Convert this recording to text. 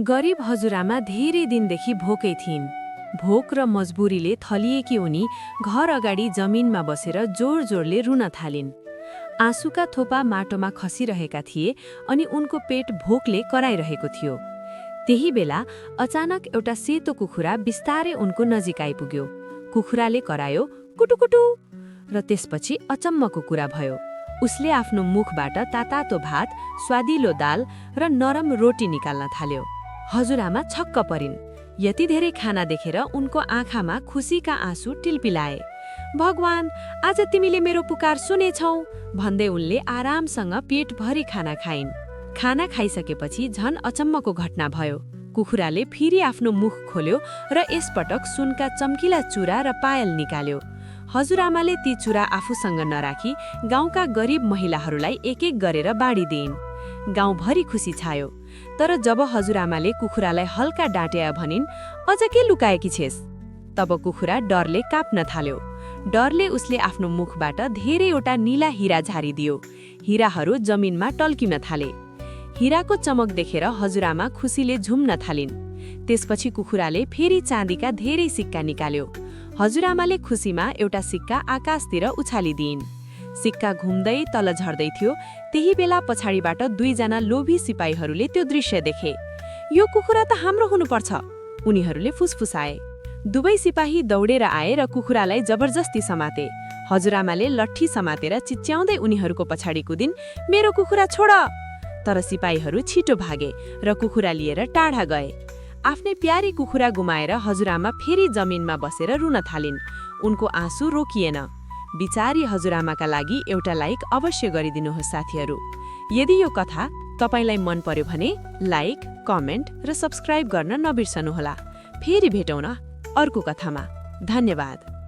गरिब हजुरआमा धेरै दिनदेखि भोकै थिइन्। भोक र मजबुरीले थलिएकी उनी घर अगाडि जमिनमा बसेर जोड-जोडले रुन थालिन्। आँसुका थोपा माटोमा खसिरहेका थिए अनि उनको पेट भोकले कराइरहेको थियो। त्यही बेला अचानक एउटा सेतो कुखुरा बिस्तारै उनको नजिक आइपुग्यो। कुखुराले करायो, कुटुकुटु, र त्यसपछि अचम्मको कुरा भयो। उसले आफ्नो मुखबाट तातातो भात, स्वादिलो दाल र नरम रोटी निकाल्न थाल्यो। हजुरआमा छक्क परिन्। यति धेरै खाना देखेर उनको आँखामा खुसीका आँसु टिलपिलाए। भगवान, आज तिमीले मेरो पुकार सुनेछौ, भन्दै उनले आरामसँग पेटभरि खाना खाइन्। खाना खाइसकेपछि झन अचम्मको घटना भयो। कुखुराले फेरि आफ्नो मुख खोल्यो र यसपटक सुनका चम्किला चुरा र पायल निकाल्यो। हजुरआमाले ती चुरा आफूसँग नराखी गाउँका गरिब महिलाहरूलाई एक एक गरेर बाँडिदिइन्। गाउँभरि खुसी छायो। तर जब हजुरआमाले कुखुरालाई हल्का डाँटे भनिन्, अझ के लुकाएकी छेस्? तब कुखुरा डरले काप्न थाल्यो। डरले उसले आफ्नो मुखबाट धेरैवटा नीला हिरा झारिदियो। हिराहरू जमिनमा टल्किन थाले। हिराको चमक देखेर हजुरआमा खुसीले झुम्न थालिन्। त्यसपछि कुखुराले फेरि चाँदीका धेरै सिक्का निकाल्यो। हजुरआमाले खुसीमा एउटा सिक्का आकाशतिर उछालिदिइन्। सिक्का घुम्दै तल झर्दै थियो। त्यही बेला पछाडिबाट दुईजना लोभी सिपाहीहरूले त्यो दृश्य देखे। यो कुखुरा त हाम्रो हुनुपर्छ, उनीहरूले फुसफुसाए। दुवै सिपाही दौडेर आए र कुखुरालाई जबरजस्ती समाते। हजुरआमाले लट्ठी समातेर चिच्याउँदै उनीहरूको पछाडि कुदिन्, मेरो कुखुरा छोड! तर सिपाहीहरू छिटो भागे र कुखुरा लिएर टाढा गए। आफ्नै प्यारी कुखुरा गुमाएर हजुरआमा फेरि जमिनमा बसेर रुन थालिन्। उनको आँसु रोकिएन। बिचारी हजुरआमाका लागि एउटा लाइक अवश्य गरिदिनुहोस् साथीहरू। यदि यो कथा तपाईलाई मन पर्यो भने लाइक, कमेन्ट र सब्स्क्राइब गर्न नबिर्सनुहोला। फेरि भेटौँ न अर्को कथामा। धन्यवाद।